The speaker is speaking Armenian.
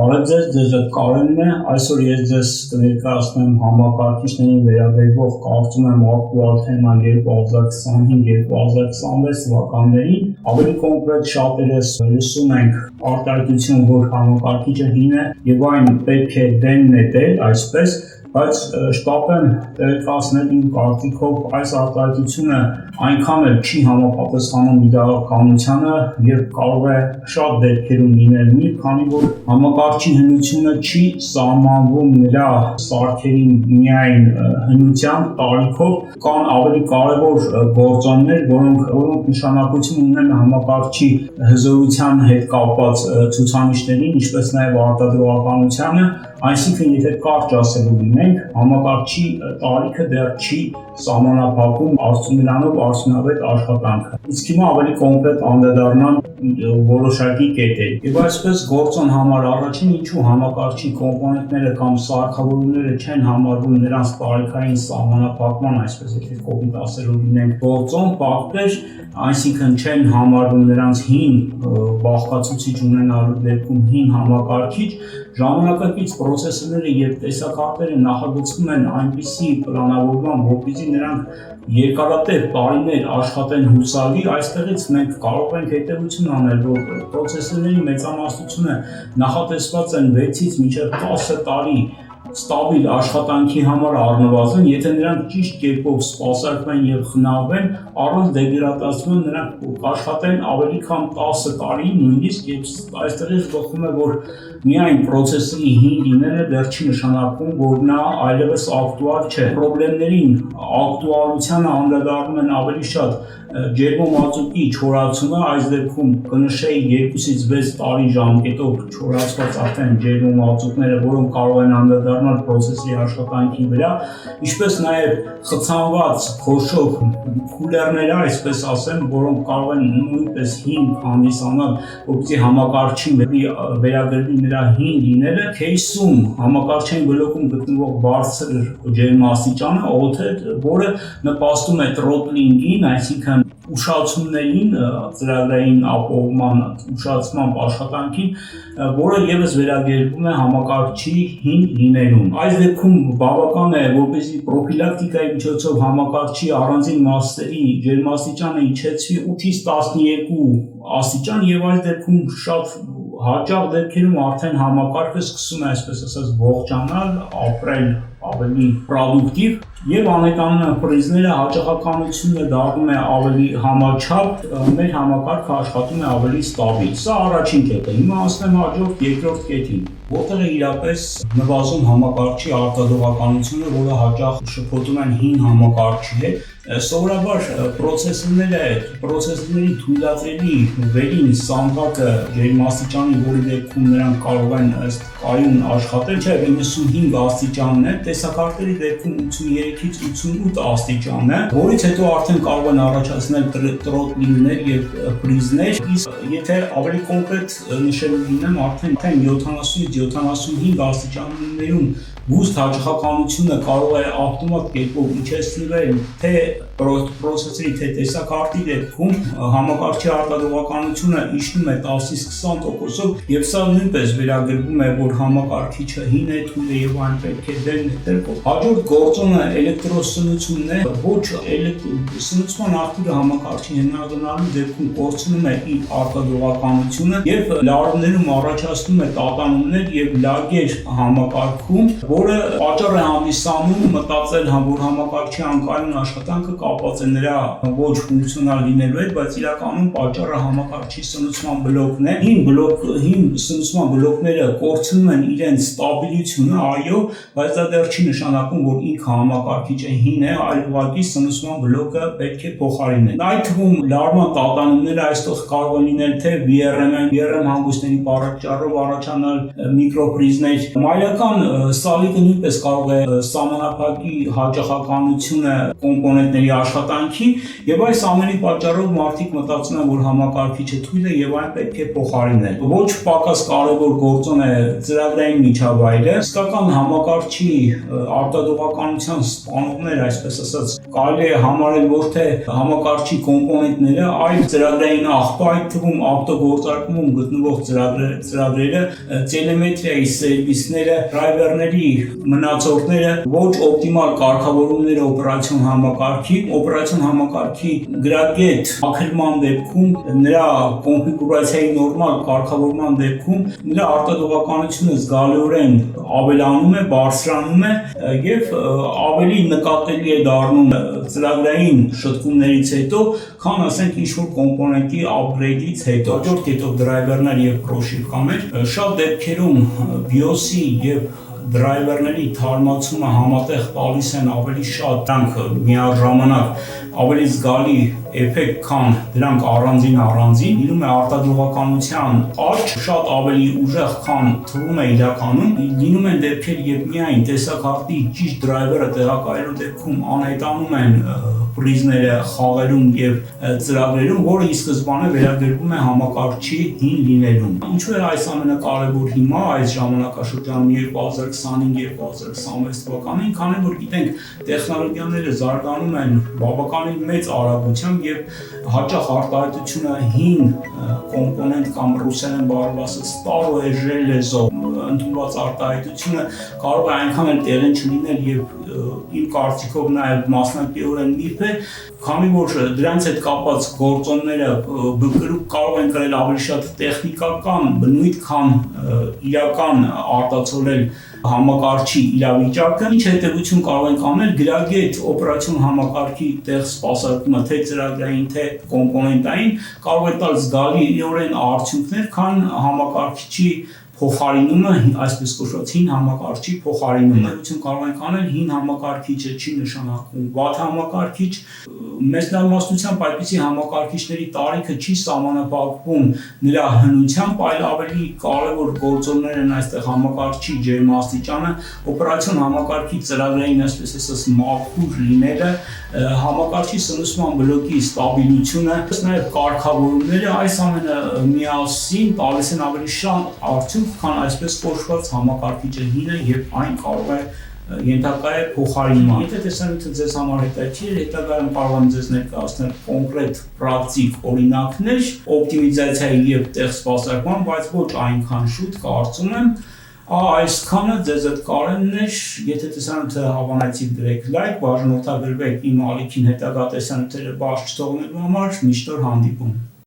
Բարև ձեզ Կարենն է, այսօր ես ձեզ կներկայացնեմ համակարգիչներին վերաբերող կարծում եմ ակտուալ թեմա 2025-2026 թվականներին, ավելի կոնկրետ շատերս լսում ենք արտահայտություն, որ համակարգիչը հին է եւ այն պետք է դեն նետել, այսպես, բայց շտապ եմ տեղեկացնել իմ կարծիքով այս արտահայտությունը այնքան էլ չի համապատասխանում իրականությանը եւ կարող է շատ դեպքերում լինել մի, քանի որ համակարգչի հնությունը չի սահմանվում նրա սարքերին միայն հնության տարիքով, կան ավելի կարևոր գործոններ, որոնք նշանակություն ունեն համակարգչի հզորության հետ կապված ցուցանիշներին, ինչպես նաեւ արտադրողականությանը, այսինքն եթե կարճ ասելու լինենք, համակարգչի տարիքը դեռ չի սահմանափակում արդյունավետ արդյունավետ աշխատանքը։ Իսկ հիմա ավելի կոնկրետ անդրադառնամ որոշակի կետերի։ Եվ այսպես գործոն համար առաջին ինչու համակարգչի կոմպոնենտները կամ սարքավորումները չեն համարվում նրանց տարիքային սահմանափակման, այսպես եթե կոպիտ ասելով լինենք գործոն, պատվեր, այսինքն չեն համարվում նրանց հին բաղկացուցիչ ունենալու դեպքում հին համակարգիչ, ժամանակակից պրոցեսորները եւ տեսակարգերը նախագծվում են այնպիսի պլանավորման, որպեսզի նրանք երկարատև տարիներ աշխատեն հուսալի, այստեղից մենք կարող ենք հետևություն անել, որ պրոցեսորների մեծամասնությունը նախատեսված են 6-ից մինչև 10 տարի ստաբիլ աշխատանքի համար առնվազն, եթե նրանք ճիշտ կերպով սպասարկվեն եւ խնայվեն, առանց դեգրադացման նրանք կաշխատեն ավելի քան 10 տարի, նույնիսկ եւ այստեղից բխում է, որ միայն պրոցեսորի հին լինելը դեռ չի նշանակում, որ նա այլևս ակտուալ չէ։ Պրոբլեմներին ակտուալությանը անդրադառնում են ավելի շատ ջերմամածուկի չորացումը, այս դեպքում կնշեի 2-ից 6 տարի ժամկետով չորացված արդեն ջերմամածուկները, որոնք կարող են անդրադառնալ պրոցեսորի աշխատանքի վրա, ինչպես նաև խցանված քոշով քուլերները, այսպես ասեմ, որոնք կարող են նույնպես հին հանդիսանալ, որպեսզի համակարգչին վերագրվի նրա հին լինելը, քեյսում համակարգչային բլոկում գտնվող բարձր ջերմաստիճանը, օդը, որը նպաստում է թրոթլինգին, այսինքն ուշացումներին, ծրագրային ապահովման ուշացման աշխատանքին, որը եւս վերագրվում է համակարգչի հին լինելուն։ Այս դեպքում բավական է, որպեսզի պրոֆիլակտիկայի միջոցով համակարգչի առանձին մասերի ջերմաստիճանը իջեցվի 8-ից 12 աստիճան եւ այս դեպքում շատ հաճախ դեպքերում արդեն համակարգը սկսում է, այսպես ասած, ողջանալ, ապրել ավելի պրոդուկտիվ եւ անետանուն պրիզները հաճախականությունը դառնում է ավելի համաչափ, մեր համակարգը աշխատում է ավելի ստաբիլ։ Սա առաջին կետը։ Հիմա ասեմ հաջորդ երկրորդ կետին, որտեղ է իրապես նվազում համակարգչի արտադրողականությունը, որը հաճախ շփոթում են հին համակարգչի հետ։ Սովորաբար պրոցեսորների թույլատրելի վերին սանդղակը ջերմաստիճանի, որի դեպքում նրանք կարող են ըստ կայուն աշխատել, չէ 95 աստիճանն է, տեսակարգերի դեպքում 83-ից 88 աստիճանն է, որից հետո արդեն կարող են առաջացնել տրոթլինգներ եւ պրիզներ, իսկ եթե ավելի կոնկրետ նշելու լինեմ, արդեն 70-ից 75 աստիճաններում բուստ հաճախականությունը կարող է ավտոմատ կերպով իջեցնել թե պրոցեսորի թե տեսակարգի դեպքում համակարգչի արտադրողականությունը իջնում է 10-ից 20%-ով եւ սա նույնպես վերագրվում է, որ համակարգիչը հին է, թույլ է եւ այն պետք է դեն նետել։ Հաջորդ գործոնը էլեկտրոսնությունն է, ոչ սնուցման աղբյուրը համակարգչի հնարավորանալու դեպքում կորցնում է իր արտադրողականությունը եւ լարումներում առաջացնում է տատանումներ եւ լագեր համակարգում, որը պատճառ է հանդիսանում մտածել, որ համակարգչի անկայուն աշխատանքը կապված է նրա ոչ ֆունկցիոնալ լինելու հետ, բայց իրականում պատճառը համակարգչի սնուցման բլոկն է։ Հին սնուցման բլոկները կորցնում են իրենց ստաբիլությունը, այո, բայց դա դեռ չի նշանակում, որ ինքը համակարգիչը հին է, այլ ուղղակի սնուցման բլոկը պետք է փոխարինել։ Այդ թվում լարման տատանումները այստեղ կարող են լինել թե VRM հանգույցների պատճառով առաջանալ միկրոպրիզներ, մայրական սալիկը նույնպես կարող է սահմանափակի հաճախականությունը կոմպոնենտների աշխատանքին, եւ այս ամենի պատճառով մարդիկ մտածում են, որ համակարգիչը թույլ է եւ այն պետք է փոխարինել։ Ոչ պակաս կարևոր գործոն է ծրագրային միջավայրը, իսկական համակարգչի արտադրողականության սպանողներ, այսպես ասած, կարելի է համարել, որ թե համակարգչի կոմպոնենտները այլ ծրագրային աղբը, այդ թվում ավտոգործարկումում գտնվող ծրագրերը, տելեմետրիայի սերվիսները, դրայվերների մնացորդները, ոչ օպտիմալ կարգավորումները օպերացիոն համակարգի գրագետ ակրման դեպքում, նրա կոնֆիգուրացիայի նորմալ կարգավորման դեպքում նրա արտադրողականությունը զգալիորեն ավելանում է, բարձրանում է եւ ավելի նկատելի է դառնում ծրագրային շտկումներից հետո, քան ասենք ինչ-որ կոմպոնենտի upgrade-ից հետո։ Հաջորդ կետով դրայվերներ եւ պրոշիվկաներ, շատ դեպքերում BIOS-ի եւ դրայվերների թարմացումը համատեղ տալիս են ավելի շատ դրանք միաժամանակ ավելի զգալի էֆեկտ, քան դրանք առանձին, լինում է արտադրողականության աճ շատ ավելի ուժեղ, քան թվում է իրականում, լինում են դեպքեր, երբ միայն տեսակարտի ճիշտ դրայվերը տեղակայելու դեպքում անհետանում են պրիզները խաղերում եւ ծրագրերում, որը ի սկզբանե վերագրվում է համակարգչի հին լինելուն։ Ինչու է այս ամենակարևոր հիմա այս ժամանակաշրջանում 2025-2026 թվականին, քանի որ գիտենք տեխնոլոգիաները զարգանում են բավականին մեծ արագությամբ եւ հաճախ արտահայտությունը հին կոմպոնենտ կամ ռուսերեն բառով ասած старое железо ընդունված արտահայտությունը կարող է այնքան էլ տեղին չլինել եւ իմ կարծիքով նաեւ մասնակիորեն միֆ է, քանի որ դրանց հետ կապված գործոնները կարող են կրել ավելի շատ տեխնիկական բնույթ, քան իրական արտացոլել համակարգչի իրավիճակը, ինչ հետևություն կարող ենք անել գրագետ օպերացիոն համակարգի տեղ սպասարկումը թե ծրագրային, թե կոմպոնենտային կարող է տալ զգալիորեն արդյունքներ, քան համակարգչի փոխարինումը, այսպես կոչված հին համակարգչի փոխարինումը։ Հետևություն կարող ենք անել հին համակարգիչը չի նշանակում վատ համակարգիչ, մեծ նամաստությամբ այդպիսի համակարգիչների տարիքը չի սահմանափակվում նրա հնությամբ, այլ ավելի կարևոր գործոններ են այստեղ համակարգչի ջերմաստիճանը, օպերացիոն համակարգի ծրագրային, այսպես ասած, մաքուր լինելը, համակարգչի սնուցման բլոկի ստաբիլությունը, նաև կարգավորումները, այս ամենը միասին տալիս են ավելի շատ արդյունք, քան այսպես կոչված համակարգիչը հինը եւ այն կարող է ենթակա է փոխարինման։ Եթե տեսանյութը ձեզ համար հետաքրքիր է, հետագայում կարող եմ ձեզ ներկայացնել կոնկրետ պրակտիկ օրինակներ օպտիմիզացիայի եւ տեղ սպասարկման, բայց ոչ այնքան շուտ կարծում եմ։ Այսքանը ձեզ հետ Կարենն էր, եթե տեսանյութը հավանեցիք դրեք լայք, բաժանորդագրվեք իմ ալիքին հետագա տեսանյութերը բաց չթողնելու համար, միշտ օր հանդիպում։